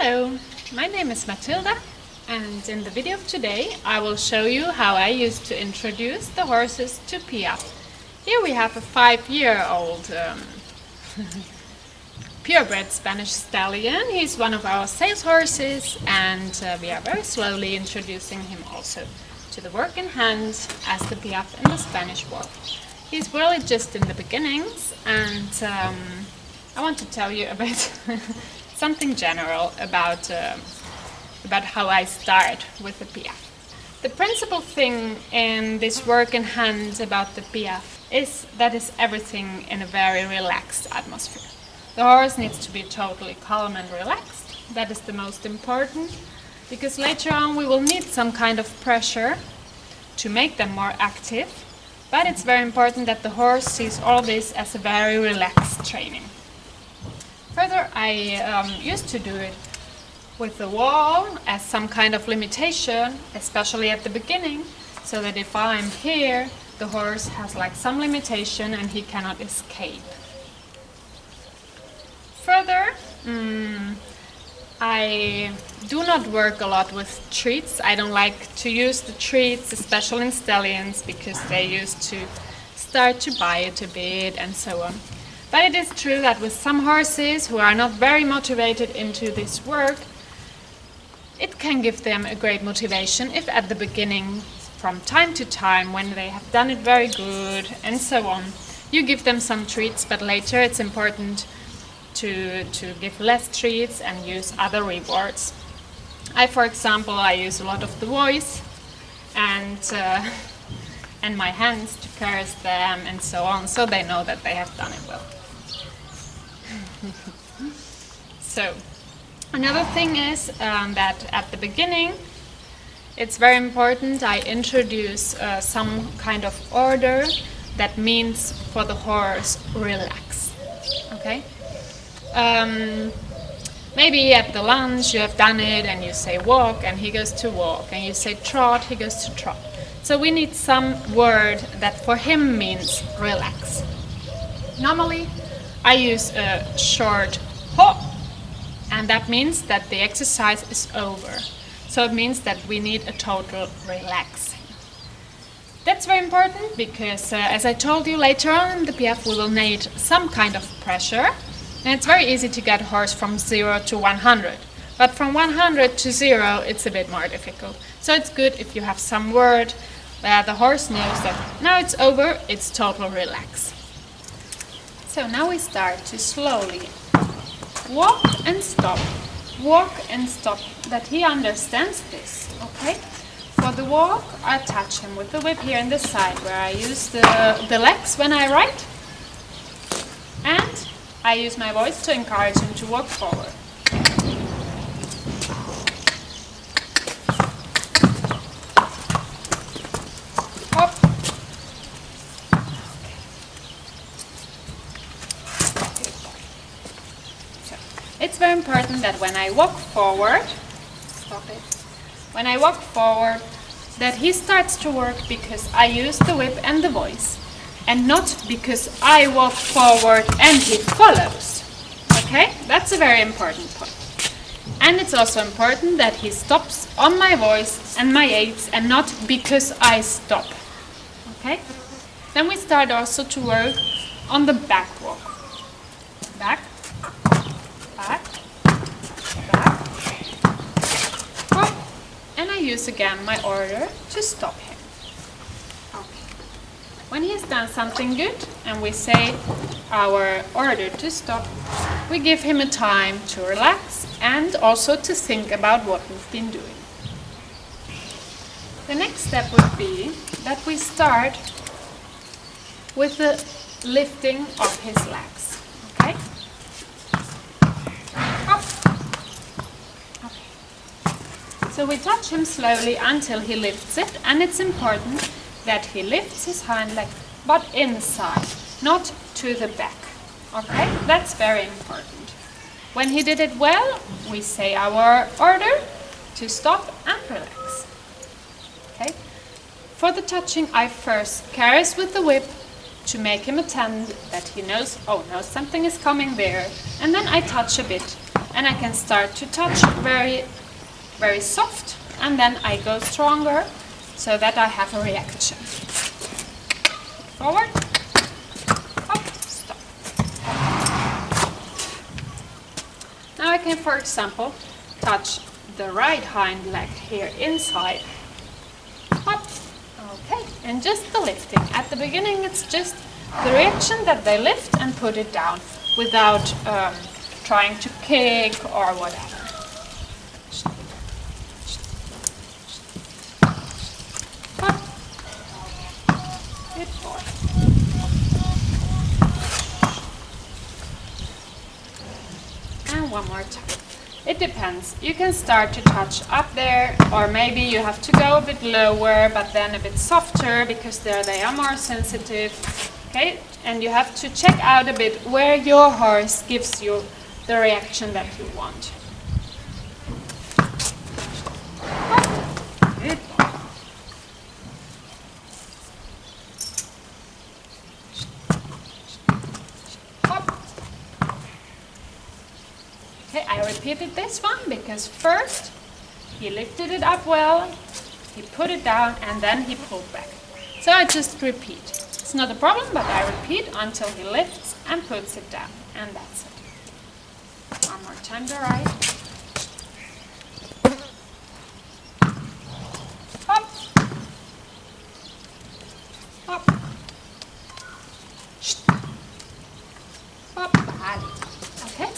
Hello, my name is Matilda, and in the video of today I will show you how I used to introduce the horses to Piaffe. Here we have a 5-year-old purebred Spanish stallion. He's one of our sales horses, and we are very slowly introducing him also to the work in hand as the Piaffe in the Spanish world. He's really just in the beginnings, and I want to tell you a bit something general about how I start with the Piaffe. The principal thing in this work in hand about the Piaffe is that is everything in a very relaxed atmosphere. The horse needs to be totally calm and relaxed. That is the most important, because later on we will need some kind of pressure to make them more active, but it's very important that the horse sees all this as a very relaxed training. Further, I used to do it with the wall as some kind of limitation, especially at the beginning, so that if I'm here, the horse has like some limitation and he cannot escape. Further, I do not work a lot with treats. I don't like to use the treats, especially in stallions, because they used to start to bite a bit and so on. But it is true that with some horses who are not very motivated into this work, it can give them a great motivation if at the beginning, from time to time, when they have done it very good and so on, you give them some treats, but later it's important to give less treats and use other rewards. For example, I use a lot of the voice and my hands to caress them and so on, so they know that they have done it well. So, another thing is that at the beginning it's very important I introduce some kind of order that means for the horse relax. Okay? Maybe at the lunge you have done it and you say walk and he goes to walk, and you say trot, he goes to trot. So we need some word that for him means relax. Normally I use a short ho, and that means that the exercise is over. So it means that we need a total relaxing. That's very important because, as I told you, later on in the Piaffe we will need some kind of pressure. And it's very easy to get a horse from 0 to 100. But from 100 to 0 it's a bit more difficult. So it's good if you have some word where the horse knows that now it's over, it's total relax. So now we start to slowly walk and stop, that he understands this, okay? For the walk, I touch him with the whip here in the side, where I use the legs when I ride, and I use my voice to encourage him to walk forward. Hop. It's very important that when I walk forward, that he starts to work because I use the whip and the voice, and not because I walk forward and he follows. Okay? That's a very important point. And it's also important that he stops on my voice and my aids, and not because I stop. Okay? Then we start also to work on the back walk. Back. Back, back, hop, and I use again my order to stop him. Okay. When he's done something good and we say our order to stop, we give him a time to relax and also to think about what we've been doing. The next step would be that we start with the lifting of his legs. Okay? So we touch him slowly until he lifts it, and it's important that he lifts his hind leg, but inside, not to the back. Okay? That's very important. When he did it well, we say our order to stop and relax. Okay? For the touching, I first caress with the whip to make him attend that he knows, oh no, something is coming there, and then I touch a bit And I can start to touch very, very soft, and then I go stronger so that I have a reaction. Forward, up, stop. Now I can, for example, touch the right hind leg here inside. Up. Okay, and just the lifting. At the beginning it's just the reaction that they lift and put it down without trying to kick or whatever. Up. Good boy. And one more time. It depends. You can start to touch up there, or maybe you have to go a bit lower, but then a bit softer, because there they are more sensitive. Okay, and you have to check out a bit where your horse gives you the reaction that you want. Good. Okay, I repeated this one because first he lifted it up well, he put it down, and then he pulled back. So I just repeat. It's not a problem, but I repeat until he lifts and puts it down, and that's it. One more time the right. Up. Up. Up. Okay.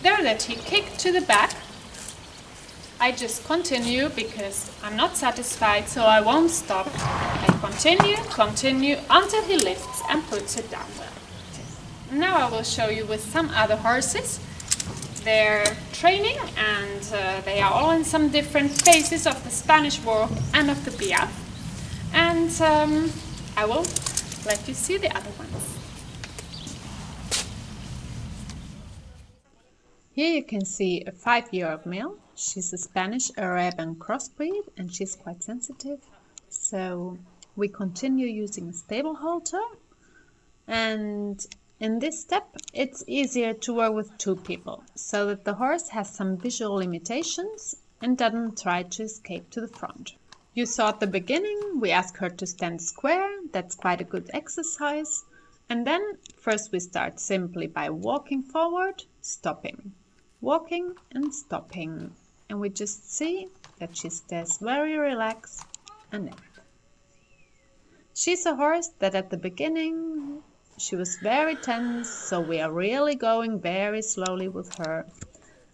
There that he kicked to the back. I just continue because I'm not satisfied, so I won't stop. I continue until he lifts and puts it down well. Now I will show you with some other horses their training, and they are all in some different phases of the Spanish walk and of the Piaffe. And I will let you see the other ones. Here you can see a 5-year-old male. She's a Spanish Arabian crossbreed and she's quite sensitive. So we continue using a stable halter. And in this step, it's easier to work with 2 people so that the horse has some visual limitations and doesn't try to escape to the front. You saw at the beginning, we ask her to stand square. That's quite a good exercise. And then first we start simply by walking forward, stopping. Walking and stopping, and we just see that she stays very relaxed and everything. She's a horse that at the beginning she was very tense, so we are really going very slowly with her.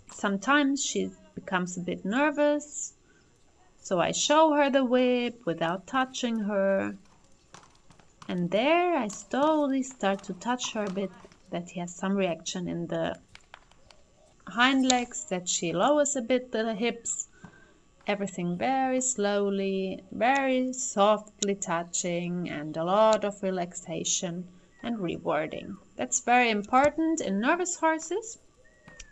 Sometimes she becomes a bit nervous, so I show her the whip without touching her, and there I slowly start to touch her a bit, that he has some reaction in the hind legs, that she lowers a bit the hips, everything very slowly, very softly touching, and a lot of relaxation and rewarding. That's very important in nervous horses,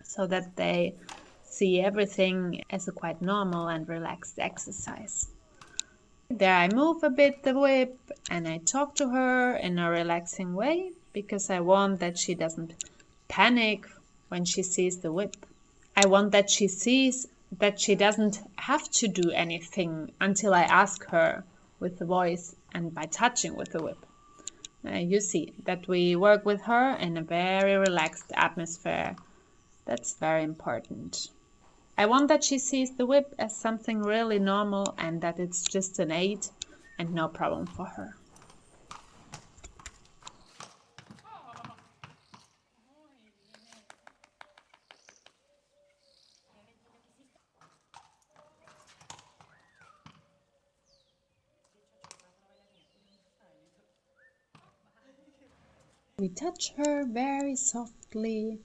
so that they see everything as a quite normal and relaxed exercise. There I move a bit the whip and I talk to her in a relaxing way, because I want that she doesn't panic when she sees the whip. I want that she sees that she doesn't have to do anything until I ask her with the voice and by touching with the whip. You see that we work with her in a very relaxed atmosphere. That's very important. I want that she sees the whip as something really normal and that it's just an aid and no problem for her. We touch her very softly,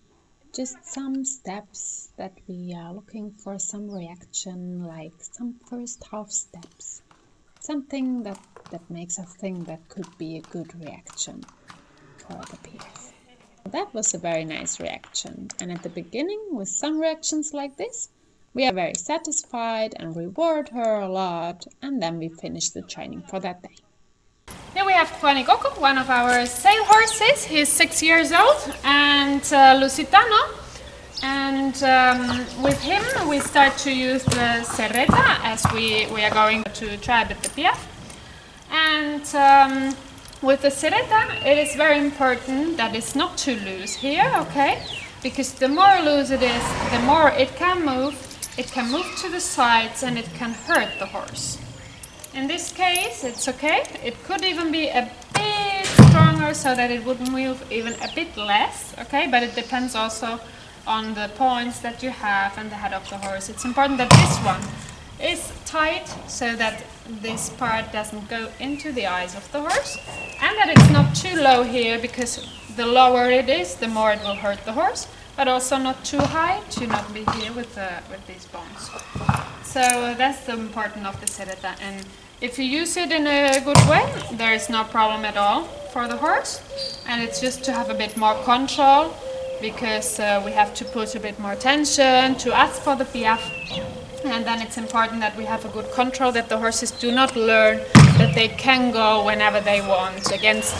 just some steps that we are looking for some reaction, like some first half steps. Something that makes us think that could be a good reaction for the Piaffe. That was a very nice reaction, and at the beginning, with some reactions like this, we are very satisfied and reward her a lot, and then we finish the training for that day. Here we have Juanicoco, one of our sale horses. He's 6 years old, and Lusitano. And with him we start to use the serreta as we are going to try with the Piaffe. And with the serreta it is very important that it's not too loose here, okay? Because the more loose it is, the more it can move to the sides and it can hurt the horse. In this case it's okay, it could even be a bit stronger so that it would move even a bit less, okay? But it depends also on the points that you have and the head of the horse. It's important that this one is tight so that this part doesn't go into the eyes of the horse, and that it's not too low here, because the lower it is the more it will hurt the horse, but also not too high to not be here with these bones. So that's the important of the serreta, and if you use it in a good way there is no problem at all for the horse, and it's just to have a bit more control, because we have to put a bit more tension to ask for the Piaffe, and then it's important that we have a good control, that the horses do not learn that they can go whenever they want against.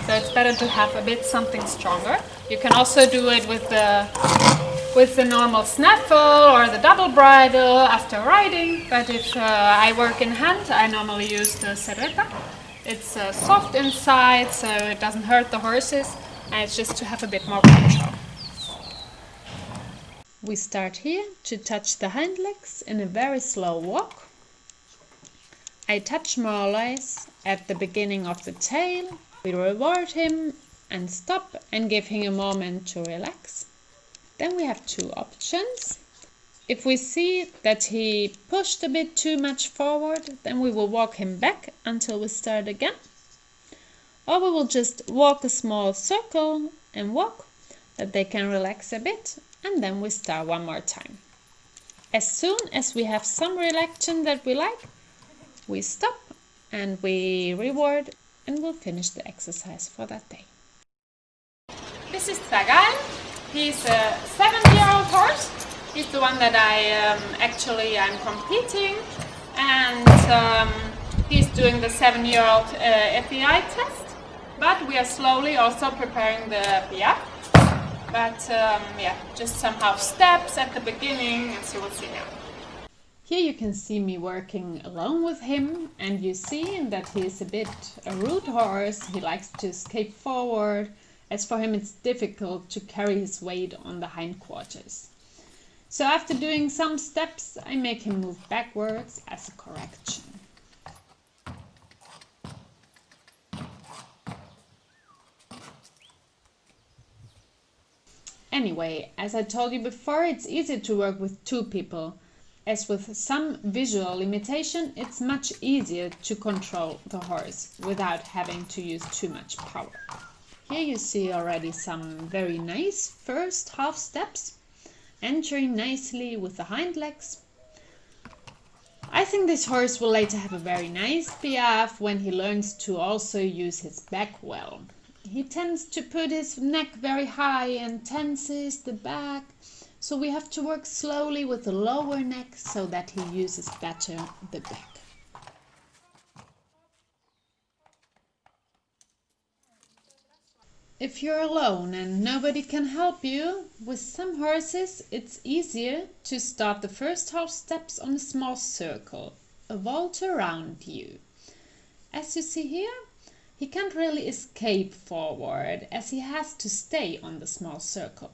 So it's better to have a bit something stronger. You can also do it with the normal snaffle or the double bridle after riding, but if I work in hand I normally use the serreta. It's soft inside so it doesn't hurt the horses, and it's just to have a bit more control. We start here to touch the hind legs in a very slow walk. I touch more or less at the beginning of the tail. We reward him and stop and give him a moment to relax. Then we have two options. If we see that he pushed a bit too much forward, then we will walk him back until we start again. Or we will just walk a small circle and walk, that they can relax a bit, and then we start one more time. As soon as we have some relaxation that we like, we stop and we reward, and we'll finish the exercise for that day. This is Tagal. He's a 7-year-old horse. He's the one that I'm competing, and he's doing the 7-year-old FEI test. But we are slowly also preparing the Piaffe. But yeah, just some half steps at the beginning, as you will see now. Here you can see me working alone with him, and you see that he's a bit a rude horse. He likes to escape forward. As for him, it's difficult to carry his weight on the hindquarters. So after doing some steps, I make him move backwards as a correction. Anyway, as I told you before, it's easier to work with two people. As with some visual limitation, it's much easier to control the horse without having to use too much power. Here you see already some very nice first half steps, entering nicely with the hind legs. I think this horse will later have a very nice Piaffe when he learns to also use his back well. He tends to put his neck very high and tenses the back, so we have to work slowly with the lower neck so that he uses better the back. If you're alone and nobody can help you, with some horses it's easier to start the first half steps on a small circle, a vault around you. As you see here, he can't really escape forward as he has to stay on the small circle.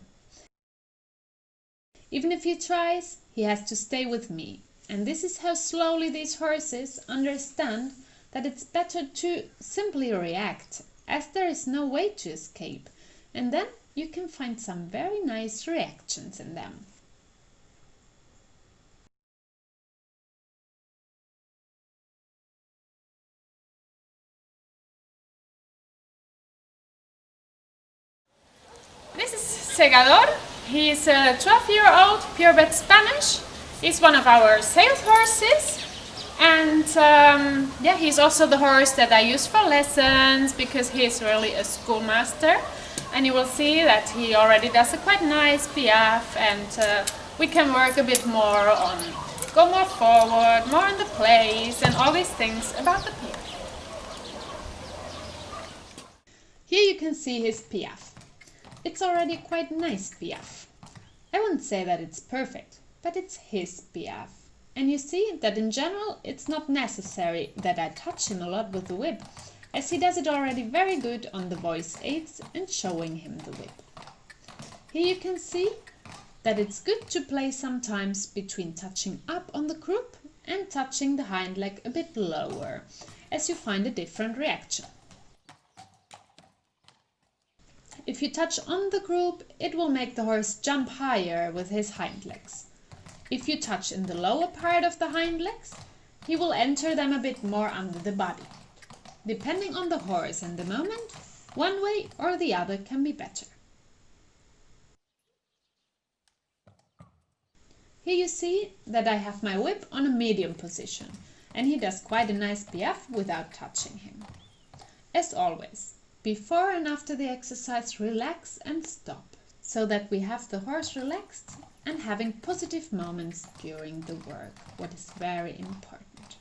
Even if he tries, he has to stay with me. And this is how slowly these horses understand that it's better to simply react, as there is no way to escape. And then you can find some very nice reactions in them. This is Segador. He's a 12-year-old purebred Spanish. He's one of our sales horses. And yeah, he's also the horse that I use for lessons because he's really a schoolmaster. And you will see that he already does a quite nice Piaffe, and we can work a bit more on go more forward, more in the place, and all these things about the Piaffe. Here you can see his Piaffe. It's already quite nice Piaffe. I wouldn't say that it's perfect, but it's his Piaffe. And you see that in general it's not necessary that I touch him a lot with the whip, as he does it already very good on the voice aids and showing him the whip. Here you can see that it's good to play sometimes between touching up on the croup and touching the hind leg a bit lower, as you find a different reaction. If you touch on the croup, it will make the horse jump higher with his hind legs. If you touch in the lower part of the hind legs, he will enter them a bit more under the body. Depending on the horse and the moment, one way or the other can be better. Here you see that I have my whip on a medium position, and he does quite a nice Piaffe without touching him. As always, before and after the exercise, relax and stop, so that we have the horse relaxed and having positive moments during the work, what is very important.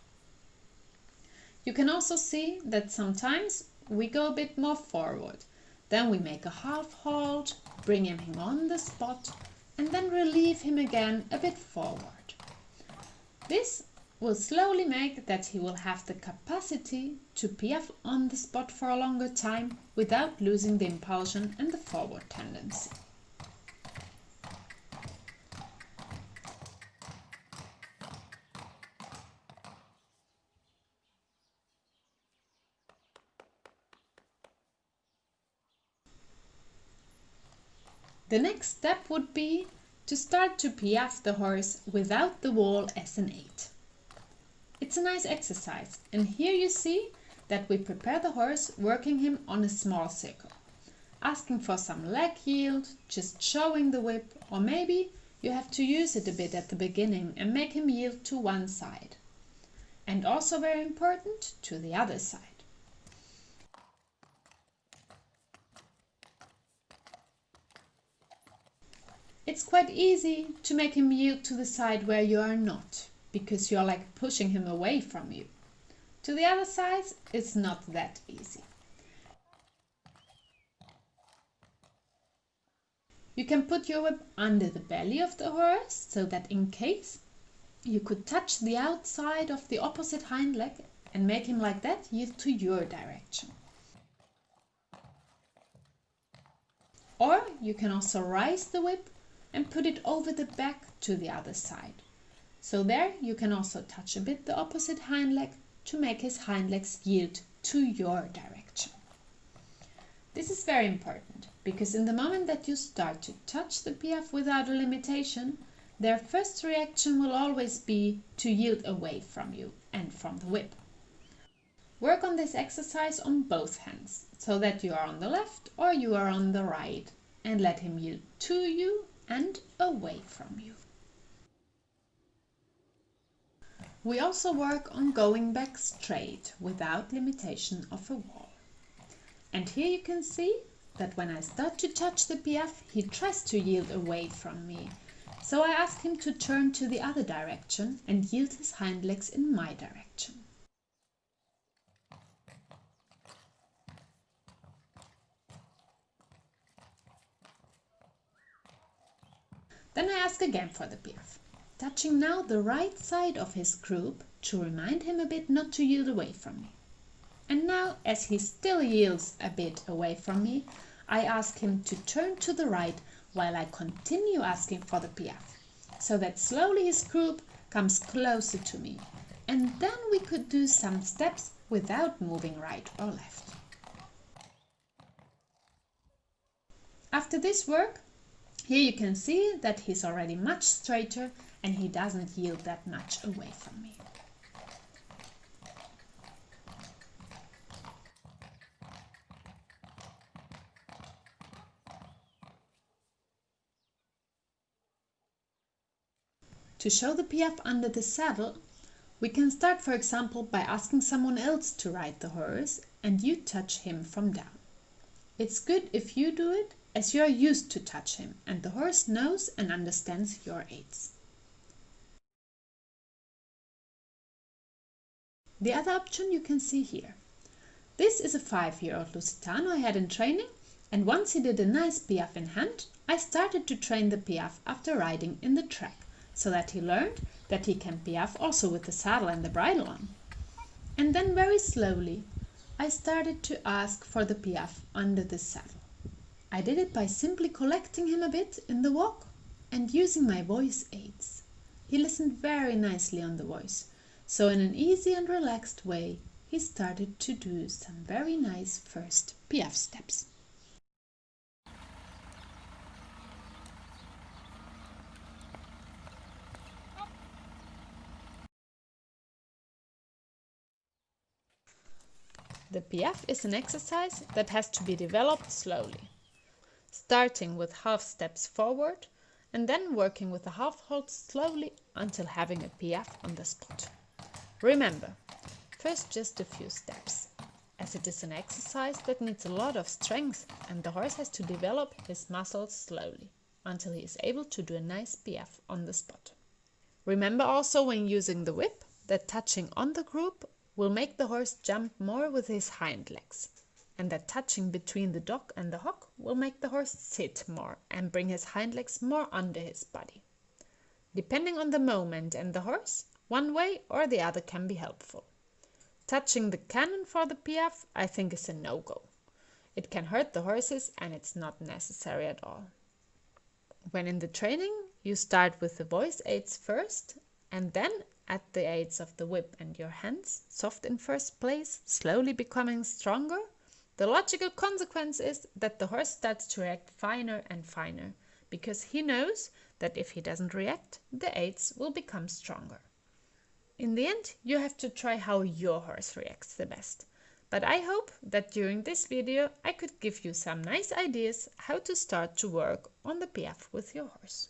You can also see that sometimes we go a bit more forward, then we make a half halt, bring him on the spot, and then relieve him again a bit forward. This will slowly make that he will have the capacity to piaffe on the spot for a longer time without losing the impulsion and the forward tendency. The next step would be to start to piaffe the horse without the wall as an aid. It's a nice exercise, and here you see that we prepare the horse working him on a small circle, asking for some leg yield, just showing the whip, or maybe you have to use it a bit at the beginning and make him yield to one side. And also very important, to the other side. It's quite easy to make him yield to the side where you are not, because you're like pushing him away from you. To the other side, it's not that easy. You can put your whip under the belly of the horse, so that in case you could touch the outside of the opposite hind leg and make him like that yield to your direction. Or you can also rise the whip and put it over the back to the other side. So there you can also touch a bit the opposite hind leg to make his hind legs yield to your direction. This is very important, because in the moment that you start to touch the piaffe without a limitation, their first reaction will always be to yield away from you and from the whip. Work on this exercise on both hands, so that you are on the left or you are on the right, and let him yield to you and away from you. We also work on going back straight without limitation of a wall. And here you can see that when I start to touch the piaffe, he tries to yield away from me. So I ask him to turn to the other direction and yield his hind legs in my direction. Then I ask again for the piaffe, touching now the right side of his croup to remind him a bit not to yield away from me. And now, as he still yields a bit away from me, I ask him to turn to the right while I continue asking for the piaffe, so that slowly his croup comes closer to me, and then we could do some steps without moving right or left. After this work, here you can see that he's already much straighter and he doesn't yield that much away from me. To show the piaffe under the saddle, we can start, for example, by asking someone else to ride the horse and you touch him from down. It's good if you do it, as you are used to touch him and the horse knows and understands your aids. The other option you can see here. This is a 5-year-old Lusitano I had in training, And once he did a nice Piaffe in hand, I started to train the Piaffe after riding in the track, so that he learned that he can Piaffe also with the saddle and the bridle on. And then very slowly, I started to ask for the Piaffe under the saddle. I did it by simply collecting him a bit in the walk and using my voice aids. He listened very nicely on the voice, so in an easy and relaxed way, he started to do some very nice first Piaffe steps. The Piaffe is an exercise that has to be developed slowly, starting with half steps forward and then working with the half halt slowly until having a Piaffe on the spot. Remember, first just a few steps, as it is an exercise that needs a lot of strength and the horse has to develop his muscles slowly until he is able to do a nice Piaffe on the spot. Remember also when using the whip that touching on the group will make the horse jump more with his hind legs, and that touching between the dog and the hock will make the horse sit more and bring his hind legs more under his body. Depending on the moment and the horse, one way or the other can be helpful. Touching the cannon for the Piaffe, I think, is a no-go. It can hurt the horses and it's not necessary at all. When in the training, you start with the voice aids first and then add the aids of the whip and your hands, soft in first place, slowly becoming stronger. The logical consequence is that the horse starts to react finer and finer, because he knows that if he doesn't react, the aids will become stronger. In the end, you have to try how your horse reacts the best. But I hope that during this video I could give you some nice ideas how to start to work on the Piaffe with your horse.